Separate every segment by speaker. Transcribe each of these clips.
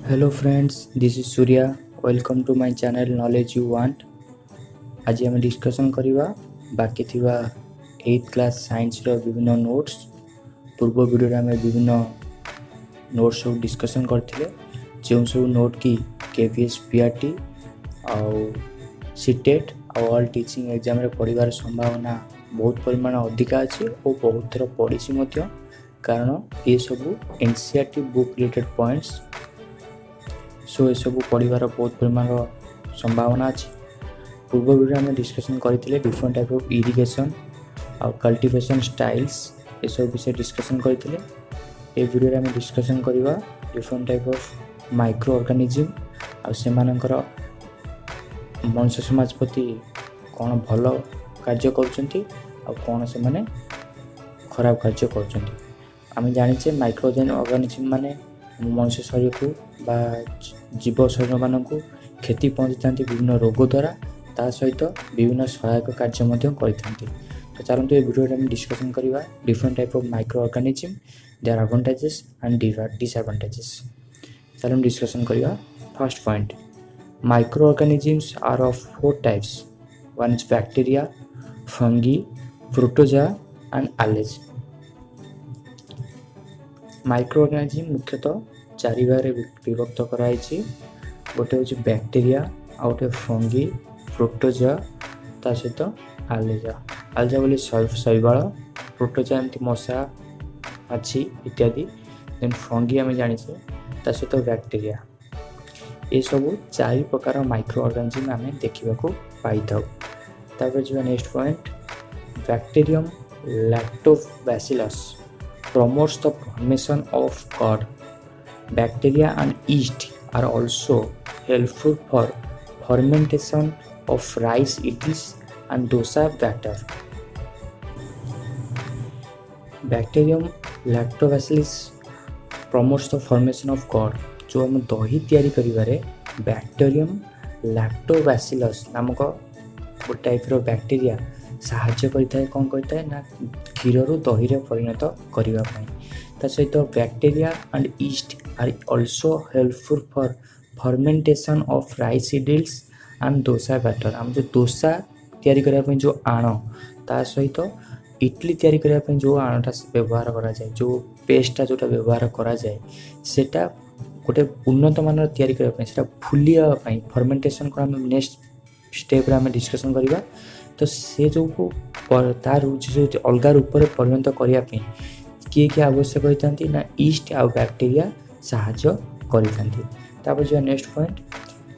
Speaker 1: Hello friends, this is Surya. Welcome to my channel Knowledge You Want. आज आम discussion करवा बाकी थिबा 8th क्लास साइंस रो विभिन्न नोट्स पूर्व वीडियो आम विभिन्न नोट्स सब डिस्कसन करथिले जो सब नोट की केवीएस पीआरटी आउ सीटेट आउ ऑल टीचिंग एग्जाम रे पढ़िबार संभावना बहुत परिमाण अधिका अछि और बहुत थर पढ़िसी मध्य कारण ये सब NCERT book related points so ये सब पढ़ार बहुत परिमाण संभावना अच्छी पूर्व वीडियो में डिस्कसन करते डिफरेंट टाइप ऑफ इरिगेशन और कल्टीवेशन स्टाइल्स ये सब विषय डिस्कसन करते ये वीडियो में डिस्कसन करवा different type of micro organism और से मनुष्य समाज प्रति कौन भल कार्य कौन से माने खराब कार्य कर जाचे माइक्रो ऑर्गेनिज्म माने मनुष्य शरीर को बा जीव शरीर मान क्षति पहुँची था विभिन्न रोग द्वारा ता सहित विभिन्न सहायक कार्य करते। तो चलते ये वीडियो में डिस्कसन करवा different type of micro organism their advantages and disadvantages. चलो डिस्कसन करवा first point micro organisms are of 4 types one is bacteria fungi protozoa and algae. Micro organism मुख्यतः 4 भाग विभक्त कराई गोटे हूँ बैक्टीरिया आ गोटे फंगी प्रोटोजा ता सहित आलेजा आलेजा बोले शैवाल प्रोटोजा एमती मशा माछी इत्यादि देन फंगी आम जाने ता सहित बैक्टीरिया ये सब 4 प्रकार माइक्रो ऑर्गेनिज्म आम देखा पाई था। जो next point bacterium lactobacillus promotes the formation of curd. Bacteria and yeast are also helpful for fermentation of rice idlis and dosa batter. Bacterium lactobacillus promotes the formation of curd. जो हम दही तैयारी करिवारे bacterium lactobacillus नामक गोटे type रो bacteria साहाଯ୍य करिଥାଏ कौन करिଥାଏ ना क्षीर रु दही रे परिणत करिवा पई ता सहित bacteria and yeast are also helpful for fermentation of rice idlis and dosa batter. हम जो डोसा तैयारी करिवा पई जो आण ता सहित इडली तैयारी करिवा पई जो आणटा व्यवहार करा जाय जो पेस्टटा जोटा व्यवहार करा जाय सेटा गोटे उन्नत मानर तैयारी करिवा पई सेटा फुलिया पई फर्मेंटेशन को हम नेक्स्ट स्टेप रे हम डिस्कशन करिवा। तो से जो तार अलग रूप में परिणत करने किए किए आवश्यक होती ना यीस्ट आ बैक्टीरिया साहाय्य कर। जो next point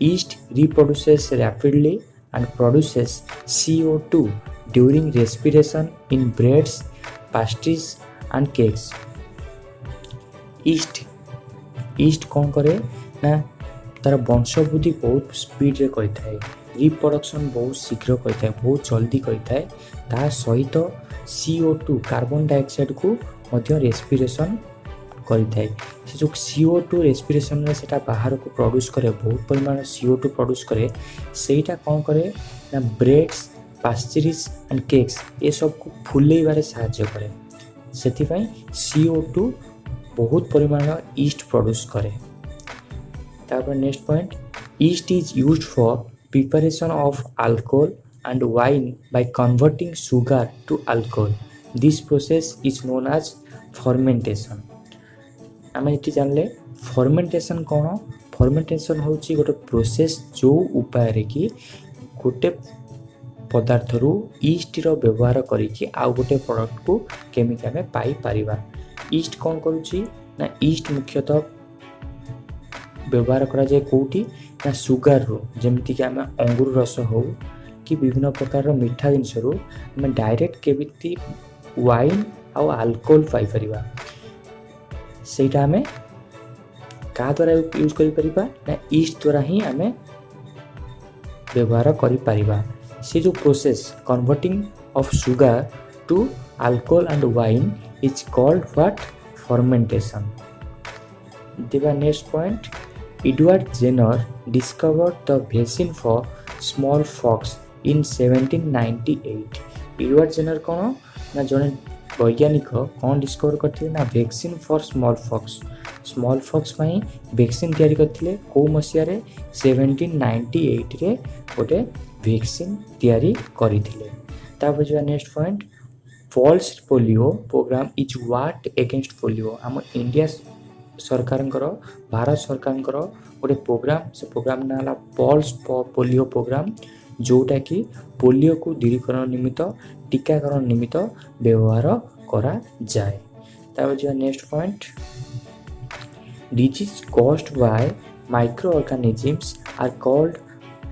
Speaker 1: yeast reproduces rapidly and produces CO2 during respiration in breads pastries and cakes. Yeast कौन करे ना तार वंशवृद्धि बहुत स्पीड रे करता रिप्रोडक्शन बहुत शीघ्र करता बहुत जल्दी करता ता सहित CO2 कार्बन डाइऑक्साइड को मध्य रेस्पिरेशन करता से जो CO2 रेस्पिरेशन रे सेटा बाहर को प्रोड्यूस करे बहुत परिमाण CO2 प्रोड्यूस करे सेटा कौन करे ना ब्रेड्स पास्ट्रीज एंड केक्स ये सब को फुलेबारे साहाय्य करे सेथिपाई CO2 बहुत परिमाण यीस्ट प्रोड्यूस करे। तापर next point yeast is used for preparation of alcohol and wine by converting sugar to alcohol. This process is known as fermentation. आम ये जानले fermentation कौन fermentation हूँ गोटे प्रोसेस जो उपाय रे कि गोटे पदार्थ रु यीस्ट रो व्यवहार करिकि आउ गोटे प्रोडक्ट को केमिति आमे पाई परिबा। यीस्ट कौन करूची ना यीस्ट मुख्यतः व्यवहार करा जाए कोठी ना सुगर रो जमती कि आम अंगूर रस हो कि विभिन्न प्रकार मीठा जिनस रू आम डायरेक्ट केमिति वाइन आउ अल्कोहल पाई परिबा सेटा आम का द्वारा यूज करि परिबा ना यीस्ट द्वारा ही आम व्यवहार करि परिबा। से जो process converting of sugar to alcohol and wine is called what fermentation. दिवा next point Edward Jenner discovered the vaccine for smallpox in 1798. Edward Jenner कौन ना जने वैज्ञानिक कौन डिस्कवर करते ना vaccine for small pox small pox ପାଇଁ vaccine ତିଆରି କରିଥିଲେ କେଉଁ ମସିହାରେ 1798ରେ ଗୋଟେ ଭ୍ୟାକ୍ସିନ୍ ତିଆରି କରିଥିଲେ। ତାପରେ ଯିବା next point pulse polio programme is what against polio. ଆମ ଇଣ୍ଡିଆ ସରକାରଙ୍କର ଭାରତ ସରକାରଙ୍କର ଗୋଟେ ପ୍ରୋଗ୍ରାମ, ସେ ପ୍ରୋଗ୍ରାମ ନାଁ ହେଲା ପଲ୍ସ ପୋଲିଓ ପ୍ରୋଗ୍ରାମ, ଯେଉଁଟାକି ପୋଲିଓକୁ ଦୂରୀକରଣ ନିମିତ୍ତ ଟିକାକରଣ ନିମିତ୍ତ ବ୍ୟବହାର କରାଯାଏ। ତାପରେ ଯିବା next point disease caused by microorganisms are called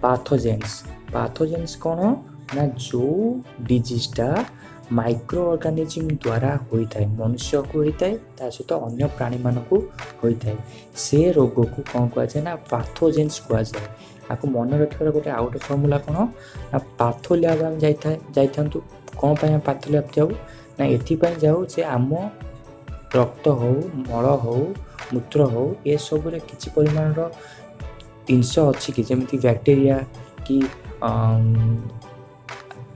Speaker 1: pathogens। pathogens କ'ଣ ନା ଯେଉଁ ଡିଜିଜ୍ଟା ମାଇକ୍ରୋ ଅର୍ଗାନିଜିମ୍ ଦ୍ୱାରା ହୋଇଥାଏ, ମନୁଷ୍ୟକୁ ହୋଇଥାଏ ତା ସହିତ ଅନ୍ୟ ପ୍ରାଣୀମାନଙ୍କୁ ହୋଇଥାଏ, ସେ ରୋଗକୁ କ'ଣ କୁହାଯାଏ ନା ପାଥୋଜେନ୍ସ କୁହାଯାଏ। ଆକୁ ମନେ ରଖିବାର ଗୋଟେ ଆଉ ଗୋଟେ ଫର୍ମୁଲା କ'ଣ ନା ପାଥୋଲ୍ୟାବ୍ ଆମେ ଯାଇଥାନ୍ତୁ। କ'ଣ ପାଇଁ ଆମେ ପାଥୋଲ୍ୟାବ୍ ଯାଉ ନା ଏଥିପାଇଁ ଯାଉ ଯେ ଆମ ରକ୍ତ ହେଉ, ମଳ ହେଉ, ମୂତ୍ର ହେଉ, ଏସବୁରେ କିଛି ପରିମାଣର ଜିନିଷ ଅଛି କି ଯେମିତି ବ୍ୟାକ୍ଟେରିଆ କି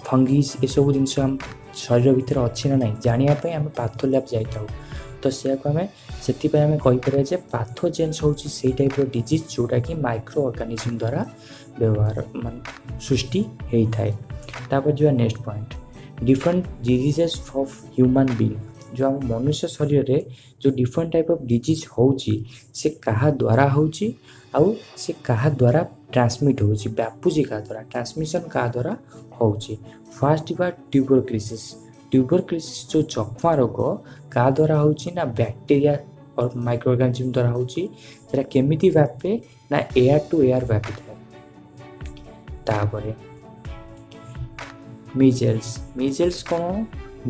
Speaker 1: ଫଙ୍ଗିସ୍, ଏସବୁ ଜିନିଷ ଆମ ଶରୀର ଭିତରେ ଅଛି ନା ନାହିଁ ଜାଣିବା ପାଇଁ ଆମେ ପାଥୋଲ୍ୟାବ୍ ଯାଇଥାଉ। ତ ସେୟାକୁ ଆମେ ସେଥିପାଇଁ ଆମେ କହିପାରିବା ଯେ ପାଥୋଜେନ୍ସ ହେଉଛି ସେଇ ଟାଇପ୍ର ଡିଜିଜ୍ ଯେଉଁଟାକି ମାଇକ୍ରୋ ଅର୍ଗାନିଜିମ୍ ଦ୍ୱାରା ସୃଷ୍ଟି ହେଇଥାଏ। ତାପରେ ଯିବା next point different diseases of human being. ଯେଉଁ ଆମ ମନୁଷ୍ୟ ଶରୀରରେ ଯେଉଁ ଡିଫରେଣ୍ଟ ଟାଇପ୍ ଅଫ୍ ଡିଜିଜ୍ ହେଉଛି ସେ କାହା ଦ୍ୱାରା ହେଉଛି ଆଉ ସେ କାହା ଦ୍ୱାରା ଟ୍ରାନ୍ସମିଟ୍ ହେଉଛି, ବ୍ୟାପୁଛି କାହା ଦ୍ୱାରା, ଟ୍ରାନ୍ସମିସନ୍ କାହା ଦ୍ୱାରା ହେଉଛି। ଫାର୍ଷ୍ଟ ଯିବା ଟ୍ୟୁବରକ୍ଲୋସିସ୍। ଟ୍ୟୁବରକ୍ଲୋସିସ୍ ଯେଉଁ ଯକ୍ଷ୍ମା ରୋଗ କାହା ଦ୍ୱାରା ହେଉଛି ନା ବ୍ୟାକ୍ଟେରିଆ ମାଇକ୍ରୋ ଅର୍ଗାନିଜିମ୍ ଦ୍ୱାରା ହେଉଛି। ସେଟା କେମିତି ବ୍ୟାପେ ନା ଏୟାର ଟୁ ଏୟାର ବ୍ୟାପିଥାଏ। ତାପରେ ମିଜେଲ୍ସ। ମିଜେଲ୍ସ କ'ଣ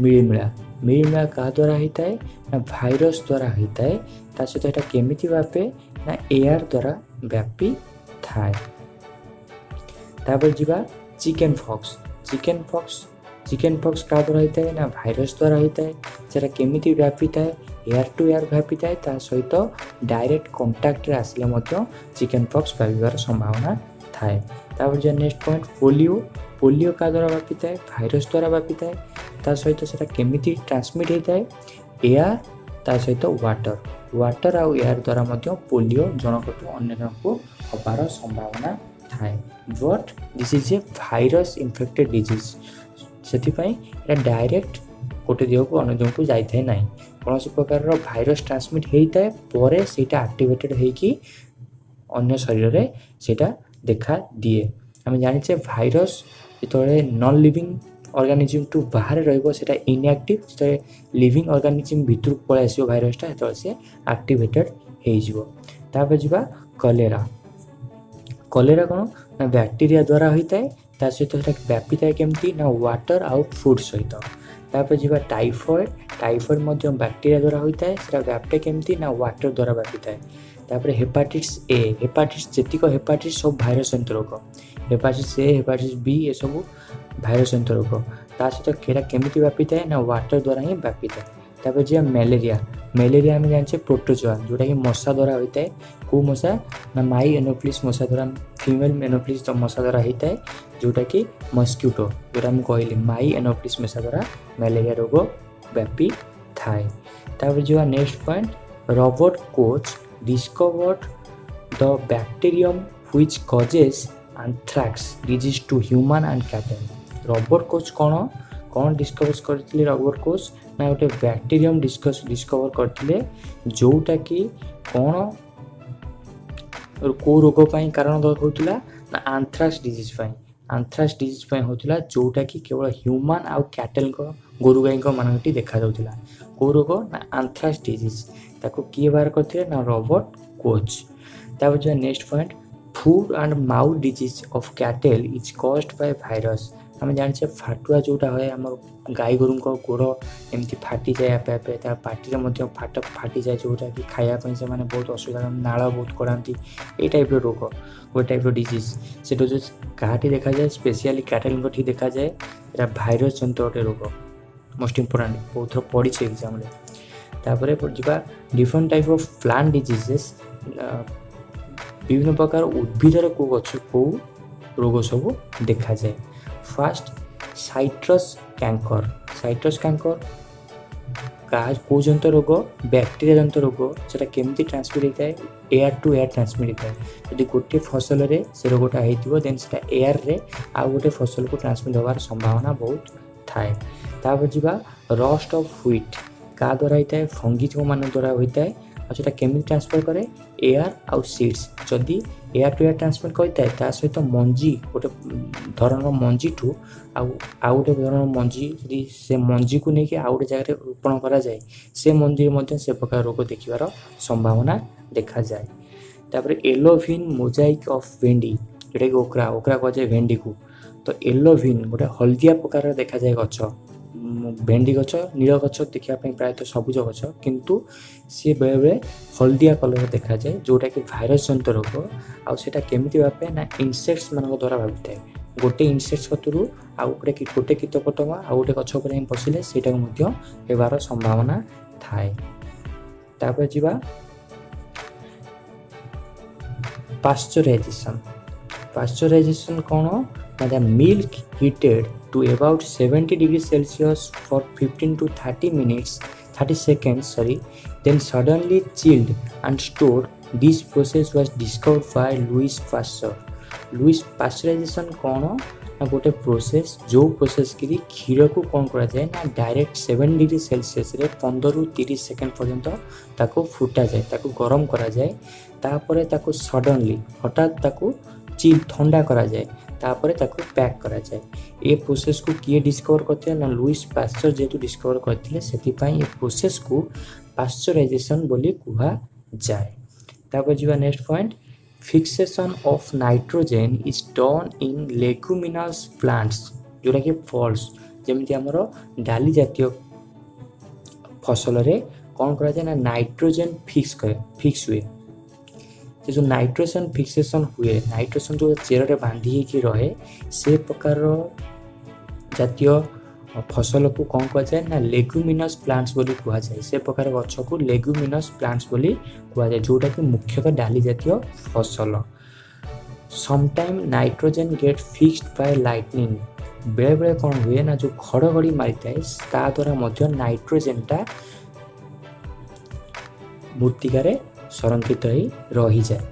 Speaker 1: ମିଳିମିଳା। ମିଳିମିଳା କାହା ଦ୍ୱାରା ହେଇଥାଏ ନା ଭାଇରସ୍ ଦ୍ୱାରା ହେଇଥାଏ। ତା ସହିତ ଏଇଟା କେମିତି ବ୍ୟାପେ ନା ଏୟାର ଦ୍ୱାରା ବ୍ୟାପିଥାଏ। ତାପରେ ଯିବା ଚିକେନ୍ ପକ୍ସ। ଚିକେନ୍ ପକ୍ସ କାହା ଦ୍ୱାରା ହେଇଥାଏ ନା ଭାଇରସ୍ ଦ୍ୱାରା ହେଇଥାଏ। ସେଟା କେମିତି ବ୍ୟାପିଥାଏ ଏୟାର ଟୁ ଏୟାର ବ୍ୟାପିଥାଏ। ତା ସହିତ ଡାଇରେକ୍ଟ କଣ୍ଟାକ୍ଟରେ ଆସିଲେ ମଧ୍ୟ ଚିକେନ୍ ପକ୍ସ ବ୍ୟାପିବାର ସମ୍ଭାବନା ଥାଏ। ତାପରେ ଯିବା ନେକ୍ସଟ ପଏଣ୍ଟ ପୋଲିଓ। ପୋଲିଓ କାହା ଦ୍ୱାରା ବ୍ୟାପିଥାଏ ଭାଇରସ୍ ଦ୍ୱାରା ବ୍ୟାପିଥାଏ। ତା ସହିତ ସେଟା କେମିତି ଟ୍ରାନ୍ସମିଟ୍ ହେଇଥାଏ ଏୟାର ତା ସହିତ ୱାଟର ଆଉ ଏୟାର ଦ୍ୱାରା ମଧ୍ୟ ପୋଲିଓ ଜଣକଠୁ ଅନ୍ୟ ଜଣକୁ ହେବାର ସମ୍ଭାବନା ଥାଏ। But this is a virus infected disease. ସେଥିପାଇଁ ଏଇଟା ଡାଇରେକ୍ଟ ଗୋଟେ ଦେହକୁ ଅନ୍ୟ ଦେହକୁ ଯାଇଥାଏ ନାହିଁ। କୌଣସି ପ୍ରକାରର ଭାଇରସ୍ ଟ୍ରାନ୍ସମିଟ୍ ହେଇଥାଏ ପରେ ସେଇଟା ଆକ୍ଟିଭେଟେଡ୍ ହେଇକି ଅନ୍ୟ ଶରୀରରେ ସେଇଟା ଦେଖାଦିଏ। ଆମେ ଜାଣିଛେ ଭାଇରସ୍ ଯେତେବେଳେ ନନ୍ ଲିଭିଂ ଅର୍ଗାନିଜିମ୍ ଟୁ ବାହାରେ ରହିବ ସେଇଟା ଇନ୍ଆକ୍ଟିଭ୍, ଯେତେବେଳେ ଲିଭିଂ ଅର୍ଗାନିଜିମ୍ ଭିତରକୁ ପଳାଇ ଆସିବ ଭାଇରସ୍ଟା ସେତେବେଳେ ସେ ଆକ୍ଟିଭେଟେଡ୍ ହେଇଯିବ। ତାପରେ ଯିବା କଲେରା। କଲେରା କ'ଣ ନା ବ୍ୟାକ୍ଟେରିଆ ଦ୍ୱାରା ହୋଇଥାଏ। ତା ସହିତ ସେଟା ବ୍ୟାପିଥାଏ କେମିତି ନା ୱାଟର ଆଉ ଫୁଡ୍ ସହିତ। ତାପରେ ଯିବା ଟାଇଫଏଡ଼୍। ଟାଇଫଏଡ଼୍ ମଧ୍ୟ ବ୍ୟାକ୍ଟେରିଆ ଦ୍ୱାରା ହୋଇଥାଏ। ସେଟା ବ୍ୟାପେ କେମିତି ନା ୱାଟର ଦ୍ୱାରା ବ୍ୟାପିଥାଏ। ତାପରେ ହେପାଟିଟିସ୍ ଏ। ଯେତିକ ହେପାଟିଟିସ୍ ସବୁ ଭାଇରସ୍ ଜନିତ ରୋଗ। ହେପାଟିଟିସ୍ ଏ, ହେପାଟିଟିସ୍ ବି ଏସବୁ ଭାଇରସ୍ ଜନିତ ରୋଗ। ତା ସହିତ ଏଇଟା କେମିତି ବ୍ୟାପିଥାଏ ନା ୱାଟର ଦ୍ୱାରା ହିଁ ବ୍ୟାପିଥାଏ। ତାପରେ ଯିବା ମ୍ୟାଲେରିଆ। ମ୍ୟାଲେରିଆ ଆମେ ଜାଣିଛେ ପ୍ରୋଟୋଜୋଆ ଯେଉଁଟାକି ମଶା ଦ୍ୱାରା ହୋଇଥାଏ। କେଉଁ ମଶା ନା ମାଇ ଏନୋଫିଲିସ୍ ମଶା ଦ୍ୱାରା, ଫିମେଲ୍ ଏନୋଫିଲିସ୍ ମଶା ଦ୍ୱାରା ହେଇଥାଏ, ଯେଉଁଟାକି ମସ୍କିଟୋ ଯେଉଁଟା ମୁଁ କହିଲି ମାଇ ଏନୋଫିଲିସ୍ ମଶା ଦ୍ୱାରା ମ୍ୟାଲେରିଆ ରୋଗ ବ୍ୟାପିଥାଏ। ତାପରେ ଯିବା next point Robert coach discovered the bacterium which causes anthrax disease to human and cattle। Robert coach କ'ଣ ଡିସ୍କଭର କରିଥିଲେ ରବର୍ଟ କୋଚ୍ ନା ଗୋଟେ ବ୍ୟାକ୍ଟେରିୟମ୍ ଡିସ୍କଭର କରିଥିଲେ ଯେଉଁଟାକି କ'ଣ କେଉଁ ରୋଗ ପାଇଁ କାରଣ ହେଉଥିଲା ନା ଆନ୍ଥ୍ରାକ୍ସ ଡିଜିଜ୍ ପାଇଁ। ଆନ୍ଥ୍ରାକ୍ସ ଡିଜିଜ୍ ପାଇଁ ହେଉଥିଲା ଯେଉଁଟାକି କେବଳ ହ୍ୟୁମାନ୍ ଆଉ କ୍ୟାଟେଲ୍ଙ୍କ ଗୋରୁ ଗାଈଙ୍କ ମାନଙ୍କଠି ଦେଖାଯାଉଥିଲା। କେଉଁ ରୋଗ ନା ଆନ୍ଥ୍ରାକ୍ସ ଡିଜିଜ୍। ତାକୁ କିଏ ବାହାର କରିଥିଲେ ନା ରବର୍ଟ କୋଚ୍। ତାପରେ ଯିବା next point food and mouth disease of cattle is caused Bai virus. ଆମେ ଜାଣିଛେ ଫାଟୁଆ ଯେଉଁଟା ହୁଏ ଆମର ଗାଈ ଗୋରୁଙ୍କ ଗୋଡ଼ ଏମିତି ଫାଟିଯାଏ ଆପେ ଆପେ, ତା ପାଟିରେ ମଧ୍ୟ ଫାଟିଯାଏ ଯେଉଁଟାକି ଖାଇବା ପାଇଁ ସେମାନେ ବହୁତ ଅସୁବିଧା, ନାଳ ବହୁତ କରାନ୍ତି। ଏଇ ଟାଇପ୍ର ରୋଗ ଗୋଟେ ଟାଇପ୍ର ଡିଜିଜ୍। ସେଟା ଯେଉଁ କାହାଠି ଦେଖାଯାଏ ସ୍ପେସିଆଲି କ୍ୟାଟେଲ୍ଙ୍କଠି ଦେଖାଯାଏ। ଏଇଟା ଭାଇରସ୍ ଜନିତ ଗୋଟେ ରୋଗ। ମୋଷ୍ଟ ଇମ୍ପୋର୍ଟାଣ୍ଟ ବହୁତ ଥର ପଡ଼ିଛି ଏକ୍ଜାମ୍ରେ। ତାପରେ ଯିବା different type of plant diseases. ବିଭିନ୍ନ ପ୍ରକାର ଉଦ୍ଭିଦରେ କେଉଁ ରୋଗ ସବୁ ଦେଖାଯାଏ। First citrus canker. Citrus canker କେଉଁ ଜନିତ ରୋଗ ବ୍ୟାକ୍ଟେରିଆ ଜନିତ ରୋଗ ସେଟା କେମିତି ଟ୍ରାନ୍ସମିଟ୍ ହେଇଥାଏ ଏୟାର ଟୁ ଏୟାର ଟ୍ରାନ୍ସମିଟ୍ ହେଇଥାଏ ଯଦି ଗୋଟିଏ ଫସଲରେ ସେ ରୋଗଟା ହେଇଥିବ ଦେନ୍ ସେଟା ଏୟାରରେ ଆଉ ଗୋଟେ ଫସଲକୁ ଟ୍ରାନ୍ସମିଟ୍ ହେବାର ସମ୍ଭାବନା ବହୁତ ଥାଏ। ତାପରେ ଯିବା ରଷ୍ଟ ଅଫ୍ ହ୍ୱିଟ୍ କାହା ଦ୍ୱାରା ହେଇଥାଏ ଫଙ୍ଗିଜଙ୍କ ମାନଙ୍କ ଦ୍ୱାରା ହୋଇଥାଏ ଆଉ ସେଟା କେମିତି ଟ୍ରାନ୍ସଫର କରେ ଏୟାର ଆଉ ସିଡ୍ସ ଯଦି ଏୟାର ଟୁ ଏୟାର ଟ୍ରାନ୍ସମିଟ୍ କରିଥାଏ ତା ସହିତ ମଞ୍ଜି ଗୋଟେ ଧରଣର ମଞ୍ଜିଠୁ ଆଉ ଗୋଟେ ଧରଣର ମଞ୍ଜି ଯଦି ସେ ମଞ୍ଜିକୁ ନେଇକି ଆଉ ଗୋଟେ ଜାଗାରେ ରୋପଣ କରାଯାଏ ସେ ମଞ୍ଜିରେ ମଧ୍ୟ ସେ ପ୍ରକାର ରୋଗ ଦେଖିବାର ସମ୍ଭାବନା ଦେଖାଯାଏ। ତାପରେ ଏଲୋଭିନ୍ ମୋଜାଇକ୍ ଅଫ୍ ଭେଣ୍ଡି ଯେଉଁଟାକି ଓକ୍ରା କୁହାଯାଏ ଭେଣ୍ଡିକୁ ତ ଏଲୋଭିନ୍ ଗୋଟେ ହଳଦିଆ ପ୍ରକାରର ଦେଖାଯାଏ ଗଛ ଭେଣ୍ଡି ଗଛ ନୀଳ ଗଛ ଦେଖିବା ପାଇଁ ପ୍ରାୟତଃ ସବୁଜ ଗଛ କିନ୍ତୁ ସିଏ ବେଳେବେଳେ ହଳଦିଆ କଲର ଦେଖାଯାଏ ଯେଉଁଟାକି ଭାଇରସ୍ ଜନିତ ରୋଗ ଆଉ ସେଇଟା କେମିତି ବ୍ୟାପେ ନା ଇନସେକ୍ଟସ୍ ମାନଙ୍କ ଦ୍ୱାରା ବ୍ୟାପିଥାଏ ଗୋଟେ ଇନସେକ୍ଟସ୍ କତରୁ ଆଉ ଗୋଟେ କୀଟପତଙ୍ଗ ଆଉ ଗୋଟେ ଗଛ ଉପରେ ହିଁ ପଶିଲେ ସେଇଟାକୁ ମଧ୍ୟ ହେବାର ସମ୍ଭାବନା ଥାଏ। ତାପରେ ଯିବା ପାଶ୍ଚରାଇଜେସନ୍ କ'ଣ ନା ଦ milk heated to about 70 degrees Celsius for 15 to 30 seconds, then suddenly chilled and stored. This process was discovered by Louis Pasteur. Louis Pasteurization କ'ଣ ନା ଗୋଟେ ପ୍ରୋସେସ୍ ଯେଉଁ ପ୍ରୋସେସ୍ କି କ୍ଷୀରକୁ କ'ଣ କରାଯାଏ ନା ଡାଇରେକ୍ଟ 7 ଡିଗ୍ରୀ ସେଲସିୟସରେ 15ରୁ 30 ସେକେଣ୍ଡ ପର୍ଯ୍ୟନ୍ତ ତାକୁ ଫୁଟାଯାଏ ତାକୁ ଗରମ କରାଯାଏ ତାପରେ ତାକୁ ସଡନଲି ହଠାତ୍ ତାକୁ ଥଣ୍ଡା କରାଯାଏ ତାପରେ ତାକୁ ପ୍ୟାକ୍ କରାଯାଏ ଏ ପ୍ରୋସେସ୍କୁ କିଏ ଡିସ୍କଭର କରିଥିଲେ ନା ଲୁଇସ୍ ପାଶ୍ଚର ଯେହେତୁ ଡିସ୍କଭର କରିଥିଲେ ସେଥିପାଇଁ ଏ ପ୍ରୋସେସ୍କୁ ପାଶ୍ଚରାଇଜେସନ୍ ବୋଲି କୁହାଯାଏ। ତାପରେ ଯିବା next point fixation of nitrogen is done in leguminous plants ଯେଉଁଟାକି ଫଲ୍ସ ଯେମିତି ଆମର ଡାଲି ଜାତୀୟ ଫସଲରେ କ'ଣ କରାଯାଏ ନା ନାଇଟ୍ରୋଜେନ୍ ଫିକ୍ସ ହୁଏ ସେ ଯେଉଁ ନାଇଟ୍ରୋଜେନ୍ ଫିକ୍ସେସନ୍ ହୁଏ ନାଇଟ୍ରୋଜେନ୍ ଯେଉଁ ଚେରରେ ବାନ୍ଧି ହେଇକି ରହେ ସେ ପ୍ରକାରର ଜାତୀୟ ଫସଲକୁ କ'ଣ କୁହାଯାଏ ନା ଲେଗୁମିନସ୍ ପ୍ଲାଣ୍ଟସ୍ ବୋଲି କୁହାଯାଏ ସେ ପ୍ରକାର ଗଛକୁ ଲେଗୁମିନସ୍ ପ୍ଲାଣ୍ଟସ୍ ବୋଲି କୁହାଯାଏ ଯେଉଁଟାକି ମୁଖ୍ୟତଃ ଡାଲି ଜାତୀୟ ଫସଲ। Sometime nitrogen get fixed by lightning ବେଳେବେଳେ କ'ଣ ହୁଏ ନା ଯେଉଁ ଘଡ଼ଘଡ଼ି ମାରିଥାଏ ତା ଦ୍ୱାରା ମଧ୍ୟ ନାଇଟ୍ରୋଜେନ୍ଟା ମୃତ୍ତିକାରେ ସଂରକ୍ଷିତ ହୋଇ ରହିଯାଏ।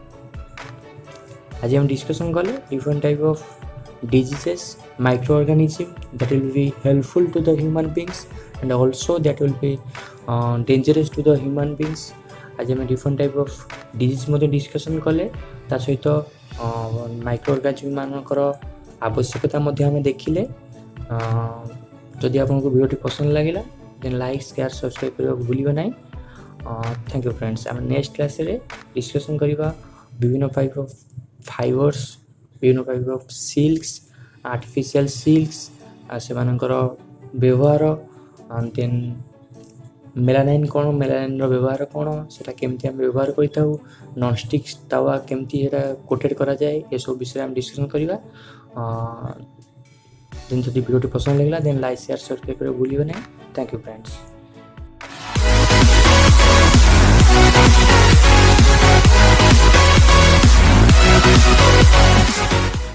Speaker 1: ଆଜି ଆମେ ଡିସ୍କସନ୍ କଲେ different type of diseases microorganism that will be helpful to the human beings and also that will be dangerous to the human beings। आज ଆମେ different type of disease ମଧ୍ୟ discussion କଲେ ତା ସହିତ ମାଇକ୍ରୋ ମାନଙ୍କର ଆବଶ୍ୟକତା ମଧ୍ୟ ଆମେ ଦେଖିଲେ। ଯଦି ଆପଣଙ୍କୁ ଭିଡ଼ିଓଟି ପସନ୍ଦ ଲାଗିଲା ଦେନ୍ ଲାଇକ୍ ସେୟାର ସବସ୍କ୍ରାଇବ୍ କରିବାକୁ ଭୁଲିବେ ନାହିଁ। ଥ୍ୟାଙ୍କ ୟୁ ଫ୍ରେଣ୍ଡସ୍ ଆମେ ନେକ୍ସଟ କ୍ଲାସ୍ରେ ଡିସ୍କସନ୍ କରିବା ବିଭିନ୍ନ ଟାଇପ୍ ଅଫ୍ ଫାଇବର୍ସ ବିଭିନ୍ନ ଟାଇପ୍ ଅଫ୍ ସିଲ୍କସ୍ ଆର୍ଟିଫିସିଆଲ୍ ସିଲ୍କସ୍ ସେମାନଙ୍କର ବ୍ୟବହାର ଦେନ୍ ମେଲାନାଇନ୍ କ'ଣ ମେଲାନାଇନ୍ର ବ୍ୟବହାର କ'ଣ ସେଇଟା କେମିତି ଆମେ ବ୍ୟବହାର କରିଥାଉ ନନ୍ଷ୍ଟିକ୍ ତାୱା କେମିତି ସେଇଟା କୋଟେଡ୍ କରାଯାଏ ଏସବୁ ବିଷୟରେ ଆମେ ଡିସ୍କସନ୍ କରିବା। ଦେନ୍ ଯଦି ଭିଡ଼ିଓଟି ପସନ୍ଦ ଲାଗିଲା ଦେନ୍ ଲାଇକ୍ ସେୟାର ସବସ୍କ୍ରାଇବ୍ କରିବାକୁ ଭୁଲିବେ ନାହିଁ। Thank you friends.